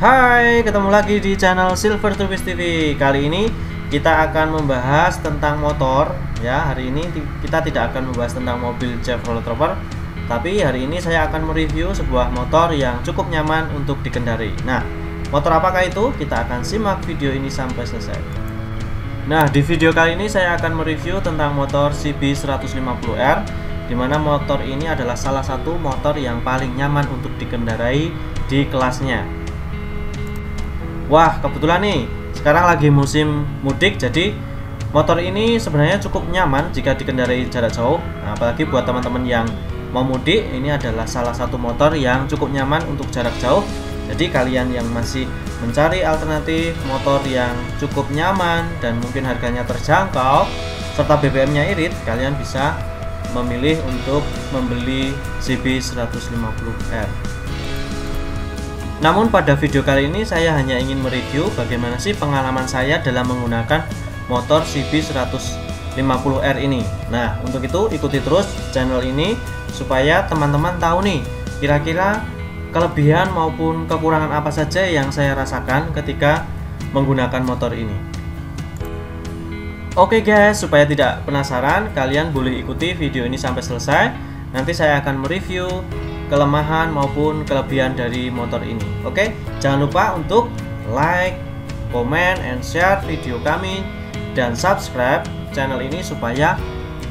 Hai, ketemu lagi di channel Silver Tubis TV. Kali ini kita akan membahas tentang motor ya. Hari ini kita tidak akan membahas tentang mobil Chevrolet Trooper, tapi hari ini saya akan mereview sebuah motor yang cukup nyaman untuk dikendarai. Nah, motor apakah itu? Kita akan simak video ini sampai selesai. Nah, di video kali ini saya akan mereview tentang motor CB150R, di mana motor ini adalah salah satu motor yang paling nyaman untuk dikendarai di kelasnya. Wah, kebetulan nih sekarang lagi musim mudik, jadi motor ini sebenarnya cukup nyaman jika dikendarai jarak jauh. Nah, apalagi buat teman-teman yang mau mudik, ini adalah salah satu motor yang cukup nyaman untuk jarak jauh. Jadi kalian yang masih mencari alternatif motor yang cukup nyaman dan mungkin harganya terjangkau serta BBM-nya irit, kalian bisa memilih untuk membeli CB150R. Namun pada video kali ini saya hanya ingin mereview bagaimana sih pengalaman saya dalam menggunakan motor CB150R ini. Nah, untuk itu ikuti terus channel ini supaya teman-teman tahu nih kira-kira kelebihan maupun kekurangan apa saja yang saya rasakan ketika menggunakan motor ini. Oke guys, supaya tidak penasaran, kalian boleh ikuti video ini sampai selesai. Nanti saya akan mereview kelemahan maupun kelebihan dari motor ini. Oke, jangan lupa untuk like, comment, and share video kami dan subscribe channel ini supaya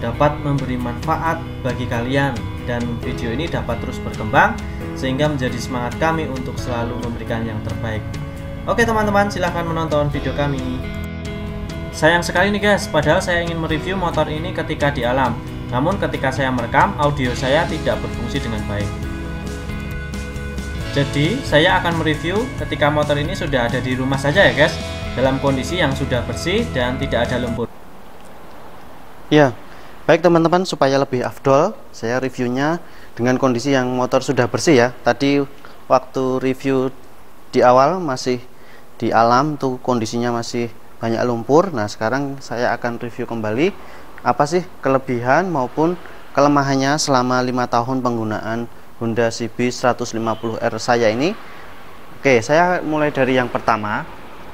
dapat memberi manfaat bagi kalian dan video ini dapat terus berkembang sehingga menjadi semangat kami untuk selalu memberikan yang terbaik. Oke teman-teman, silahkan menonton video kami. Sayang sekali nih guys, padahal saya ingin mereview motor ini ketika di alam, namun ketika saya merekam, audio saya tidak berfungsi dengan baik. Jadi saya akan mereview ketika motor ini sudah ada di rumah saja ya guys, dalam kondisi yang sudah bersih dan tidak ada lumpur. Ya, baik teman-teman, supaya lebih afdol saya reviewnya dengan kondisi yang motor sudah bersih ya. Tadi waktu review di awal masih di alam tuh kondisinya masih banyak lumpur. Nah sekarang saya akan review kembali apa sih kelebihan maupun kelemahannya selama 5 tahun penggunaan Honda CB150R saya ini. Oke, saya mulai dari yang pertama.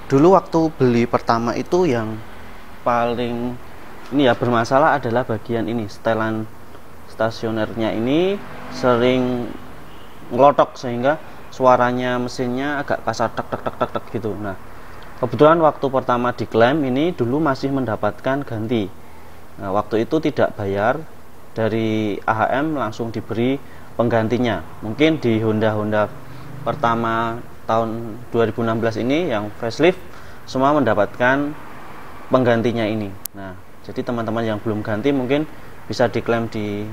Dulu waktu beli pertama itu yang paling ini ya bermasalah adalah bagian ini, setelan stasionernya ini sering ngelotok sehingga suaranya mesinnya agak kasar tek tek tek tek tek gitu. Nah, kebetulan waktu pertama diklaim ini dulu masih mendapatkan ganti. Nah, waktu itu tidak bayar, dari AHM langsung diberi penggantinya. Mungkin di Honda pertama tahun 2016 ini yang facelift semua mendapatkan penggantinya ini. Nah, jadi teman-teman yang belum ganti mungkin bisa diklaim di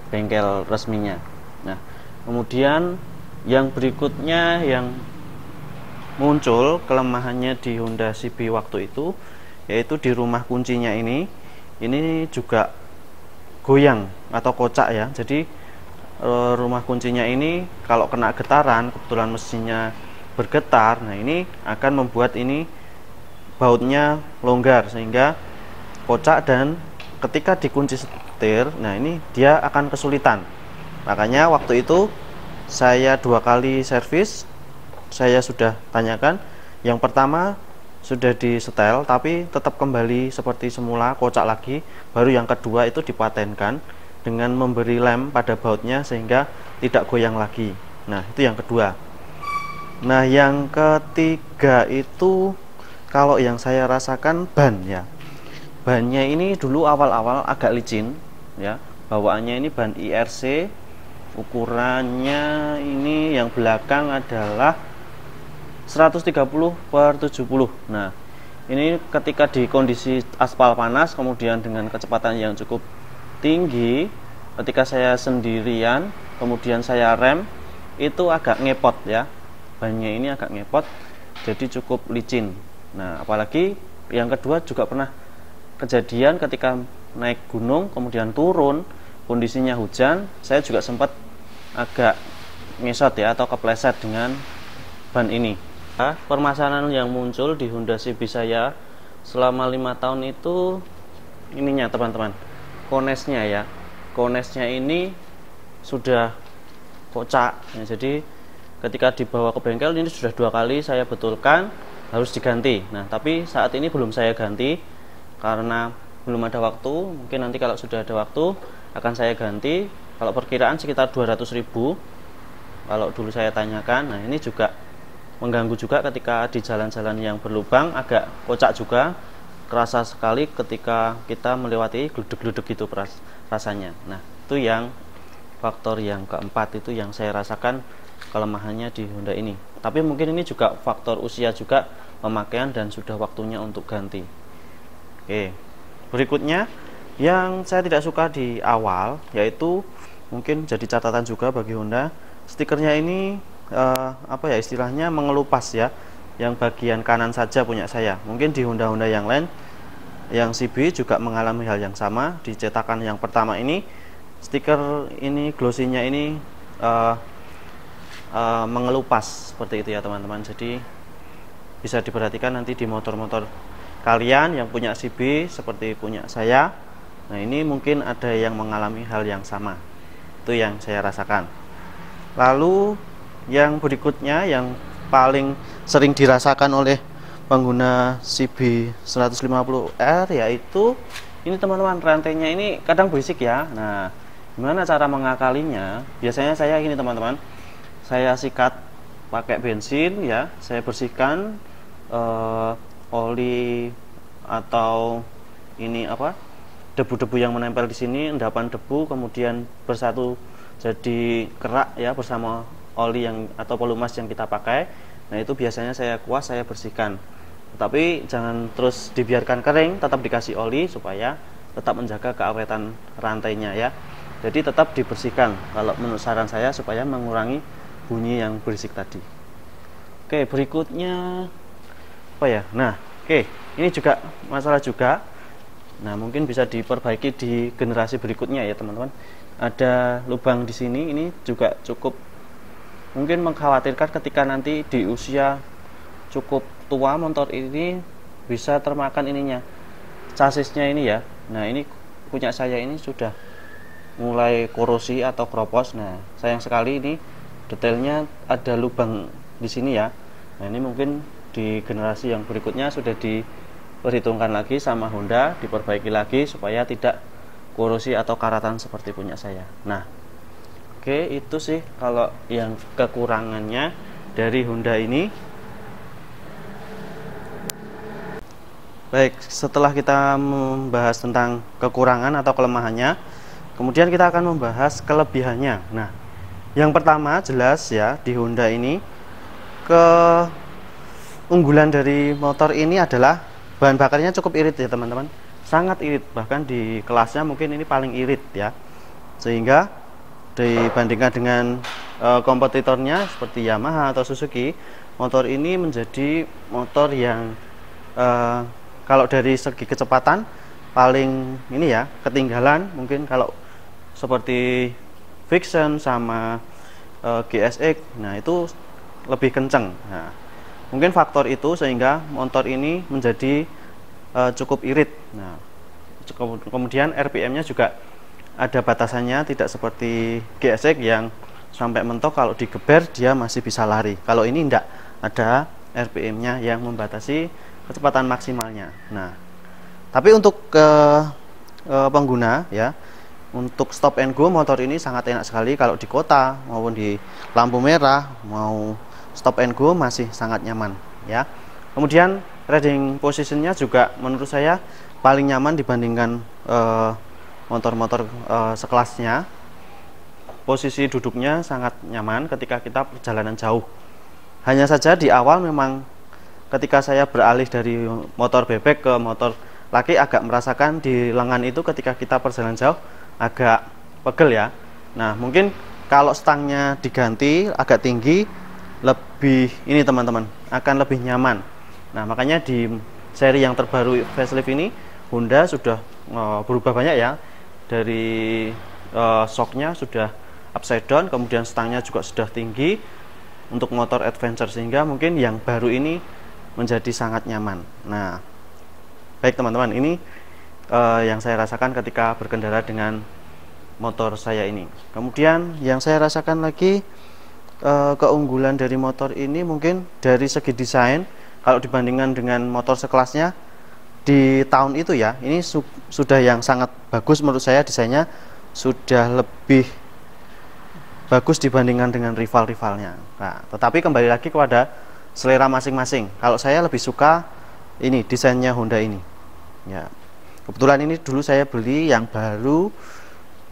bengkel resminya. Nah, kemudian yang berikutnya yang muncul kelemahannya di Honda CB waktu itu yaitu di rumah kuncinya ini juga goyang atau kocak ya. Jadi rumah kuncinya ini kalau kena getaran, kebetulan mesinnya bergetar, nah ini akan membuat ini bautnya longgar sehingga kocak, dan ketika dikunci setir, nah ini dia akan kesulitan. Makanya waktu itu saya 2 kali servis, saya sudah tanyakan. Yang pertama sudah disetel tapi tetap kembali seperti semula, kocak lagi. Baru yang kedua itu dipatenkan dengan memberi lem pada bautnya sehingga tidak goyang lagi. Nah itu yang kedua. Nah yang ketiga itu kalau yang saya rasakan ban ya. Bannya ini dulu awal-awal agak licin ya. Bawaannya ini ban IRC, ukurannya ini yang belakang adalah 130/70. Nah ini ketika di kondisi aspal panas kemudian dengan kecepatan yang cukup tinggi, ketika saya sendirian kemudian saya rem itu agak ngepot ya, bannya ini agak ngepot, jadi cukup licin. Nah apalagi yang kedua juga pernah kejadian ketika naik gunung kemudian turun kondisinya hujan, saya juga sempat agak ngesot ya atau kepleset dengan ban ini. Nah, permasalahan yang muncul di Honda CB saya selama 5 tahun itu ininya teman-teman, konesnya ya. Konesnya ini sudah kocak ya, jadi ketika dibawa ke bengkel ini sudah 2 kali saya betulkan harus diganti. Nah, tapi saat ini belum saya ganti karena belum ada waktu. Mungkin nanti kalau sudah ada waktu akan saya ganti. Kalau perkiraan sekitar 200.000 kalau dulu saya tanyakan. Nah, ini juga mengganggu juga ketika di jalan-jalan yang berlubang, agak kocak juga, kerasa sekali ketika kita melewati gluduk-gluduk gitu rasanya. Nah, itu yang faktor yang keempat, itu yang saya rasakan kelemahannya di Honda ini. Tapi mungkin ini juga faktor usia juga, pemakaian, dan sudah waktunya untuk ganti. Oke, berikutnya yang saya tidak suka di awal, yaitu mungkin jadi catatan juga bagi Honda, stikernya ini apa ya istilahnya, mengelupas ya, yang bagian kanan saja punya saya. Mungkin di Honda-Honda yang lain, yang CB juga mengalami hal yang sama. Di cetakan yang pertama ini, stiker ini glossy-nya ini mengelupas seperti itu ya teman-teman. Jadi bisa diperhatikan nanti di motor-motor kalian yang punya CB seperti punya saya. Nah, ini mungkin ada yang mengalami hal yang sama. Itu yang saya rasakan. Lalu yang berikutnya yang paling sering dirasakan oleh pengguna CB 150R, yaitu ini teman-teman, rantainya ini kadang berisik ya. Nah, gimana cara mengakalinya? Biasanya saya ini teman-teman, saya sikat pakai bensin ya, saya bersihkan oli atau ini apa, debu-debu yang menempel di sini, endapan debu kemudian bersatu jadi kerak ya bersama oli yang atau pelumas yang kita pakai. Nah, itu biasanya saya kuas, saya bersihkan. Tapi jangan terus dibiarkan kering, tetap dikasih oli supaya tetap menjaga keawetan rantainya ya. Jadi tetap dibersihkan kalau menurut saran saya, supaya mengurangi bunyi yang berisik tadi. Oke, berikutnya apa ya? Nah, oke, ini juga masalah juga. Nah, mungkin bisa diperbaiki di generasi berikutnya ya teman-teman. Ada lubang di sini, ini juga cukup mungkin mengkhawatirkan ketika nanti di usia cukup tua motor ini bisa termakan ininya, chassisnya ini ya. Nah, ini punya saya ini sudah mulai korosi atau kropos. Nah, sayang sekali ini detailnya ada lubang di sini ya. Nah, ini mungkin di generasi yang berikutnya sudah diperhitungkan lagi sama Honda, diperbaiki lagi supaya tidak korosi atau karatan seperti punya saya. Nah, oke, itu sih kalau yang kekurangannya dari Honda ini. Baik, setelah kita membahas tentang kekurangan atau kelemahannya, kemudian kita akan membahas kelebihannya. Nah, yang pertama jelas ya, di Honda ini keunggulan dari motor ini adalah bahan bakarnya cukup irit ya teman-teman. Sangat irit, bahkan di kelasnya mungkin ini paling irit ya. Sehingga dibandingkan dengan kompetitornya seperti Yamaha atau Suzuki, motor ini menjadi motor yang kalau dari segi kecepatan paling ini ya, ketinggalan mungkin kalau seperti Vixen sama GSX. Nah, itu lebih kenceng. Nah, mungkin faktor itu sehingga motor ini menjadi cukup irit. Nah, kemudian RPM-nya juga ada batasannya, tidak seperti GSX yang sampai mentok kalau digeber dia masih bisa lari. Kalau ini tidak, ada RPM-nya yang membatasi kecepatan maksimalnya. Nah, tapi untuk pengguna ya, untuk stop and go motor ini sangat enak sekali kalau di kota maupun di lampu merah, mau stop and go masih sangat nyaman ya. Kemudian riding positionnya juga menurut saya paling nyaman dibandingkan motor-motor sekelasnya. Posisi duduknya sangat nyaman ketika kita perjalanan jauh. Hanya saja di awal memang ketika saya beralih dari motor bebek ke motor laki, agak merasakan di lengan itu ketika kita perjalanan jauh agak pegel ya. Nah, mungkin kalau stangnya diganti agak tinggi, lebih ini teman-teman, akan lebih nyaman. Nah, makanya di seri yang terbaru facelift ini Honda sudah berubah banyak ya. Dari shocknya sudah upside down, kemudian stangnya juga sudah tinggi untuk motor adventure, sehingga mungkin yang baru ini menjadi sangat nyaman. Nah, baik teman-teman, ini yang saya rasakan ketika berkendara dengan motor saya ini. Kemudian yang saya rasakan lagi keunggulan dari motor ini mungkin dari segi desain, kalau dibandingkan dengan motor sekelasnya di tahun itu ya, ini sudah yang sangat bagus menurut saya. Desainnya sudah lebih bagus dibandingkan dengan rival-rivalnya. Nah, tetapi kembali lagi kepada selera masing-masing. Kalau saya lebih suka ini desainnya Honda ini. Ya, kebetulan ini dulu saya beli yang baru,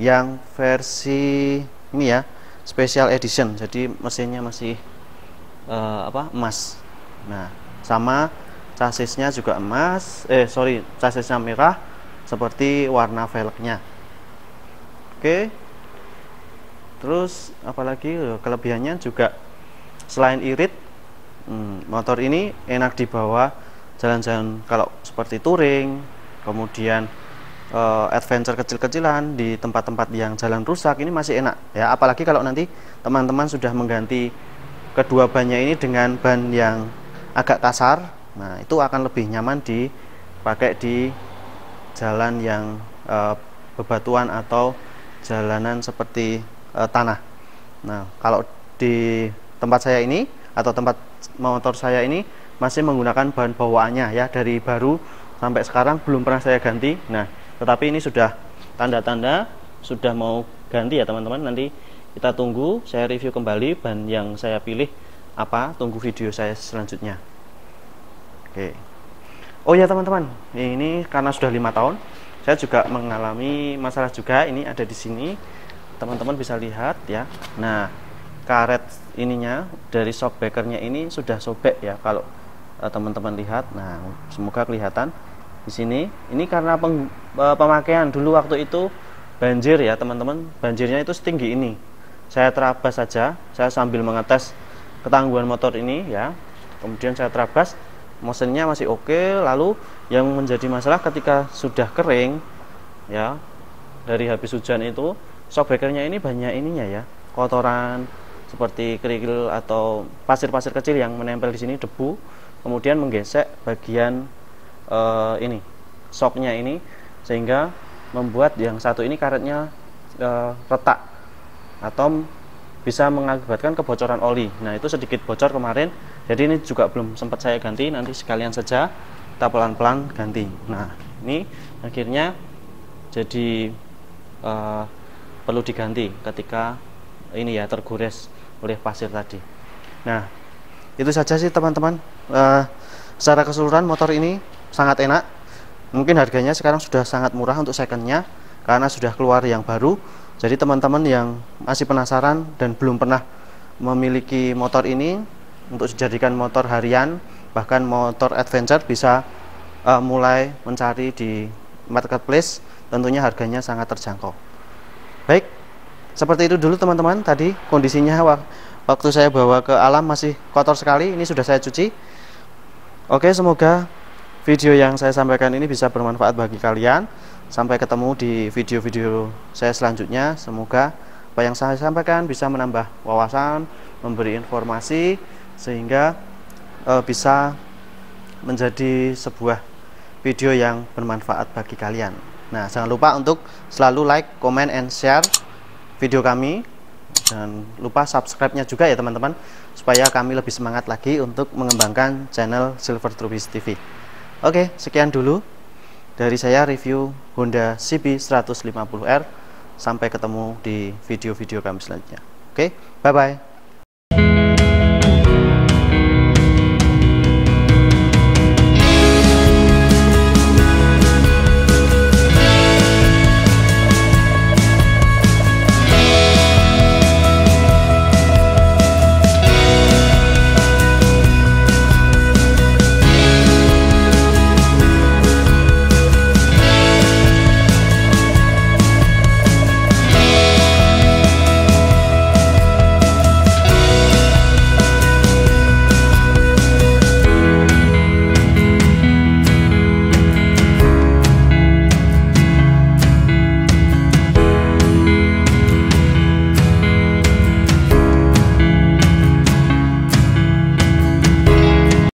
yang versi ini ya, special edition. Jadi mesinnya masih emas. Nah, sama chassisnya juga emas. Chassisnya merah seperti warna velgnya. Oke. Terus apalagi kelebihannya juga selain irit, motor ini enak dibawa jalan-jalan kalau seperti touring, kemudian adventure kecil-kecilan di tempat-tempat yang jalan rusak, ini masih enak ya. Apalagi kalau nanti teman-teman sudah mengganti kedua bannya ini dengan ban yang agak kasar, nah itu akan lebih nyaman dipakai di jalan yang bebatuan atau jalanan seperti tanah. Nah, kalau di tempat saya ini atau tempat motor saya ini masih menggunakan bahan bawaannya ya, dari baru sampai sekarang belum pernah saya ganti. Nah, tetapi ini sudah tanda-tanda sudah mau ganti ya teman-teman. Nanti kita tunggu saya review kembali ban yang saya pilih apa, tunggu video saya selanjutnya. Oke. Oh ya teman-teman, ini karena sudah 5 tahun saya juga mengalami masalah juga. Ini ada di sini, teman-teman bisa lihat ya. Nah, karet ininya dari shock breakernya ini sudah sobek ya, kalau teman-teman lihat. Nah, semoga kelihatan di sini. Ini karena pemakaian dulu waktu itu banjir ya teman-teman, banjirnya itu setinggi ini. Saya terabas saja, saya sambil mengetes ketangguhan motor ini ya, kemudian saya terabas, mesinnya masih oke. Lalu yang menjadi masalah ketika sudah kering ya, dari habis hujan itu shock breakernya ini banyak ininya ya, kotoran seperti kerikil atau pasir-pasir kecil yang menempel di sini, debu, kemudian menggesek bagian ini shocknya ini, sehingga membuat yang satu ini karetnya retak atau bisa mengakibatkan kebocoran oli. Nah, itu sedikit bocor kemarin, jadi ini juga belum sempat saya ganti, nanti sekalian saja kita pelan-pelan ganti. Nah, ini akhirnya jadi perlu diganti ketika ini ya tergores oleh pasir tadi. Nah, itu saja sih teman-teman. Secara keseluruhan motor ini sangat enak. Mungkin harganya sekarang sudah sangat murah untuk secondnya karena sudah keluar yang baru. Jadi teman-teman yang masih penasaran dan belum pernah memiliki motor ini untuk dijadikan motor harian, bahkan motor adventure, bisa mulai mencari di marketplace. Tentunya harganya sangat terjangkau. Baik, seperti itu dulu teman-teman. Tadi kondisinya waktu saya bawa ke alam masih kotor sekali. Ini sudah saya cuci. Oke, semoga video yang saya sampaikan ini bisa bermanfaat bagi kalian. Sampai ketemu di video-video saya selanjutnya. Semoga apa yang saya sampaikan bisa menambah wawasan, memberi informasi, sehingga bisa menjadi sebuah video yang bermanfaat bagi kalian. Nah, jangan lupa untuk selalu like, comment, and share video kami. Jangan lupa subscribe-nya juga ya teman-teman, supaya kami lebih semangat lagi untuk mengembangkan channel Silver Trubis TV. Oke, sekian dulu dari saya review Honda CB 150R. Sampai ketemu di video-video kami selanjutnya. Oke, bye-bye.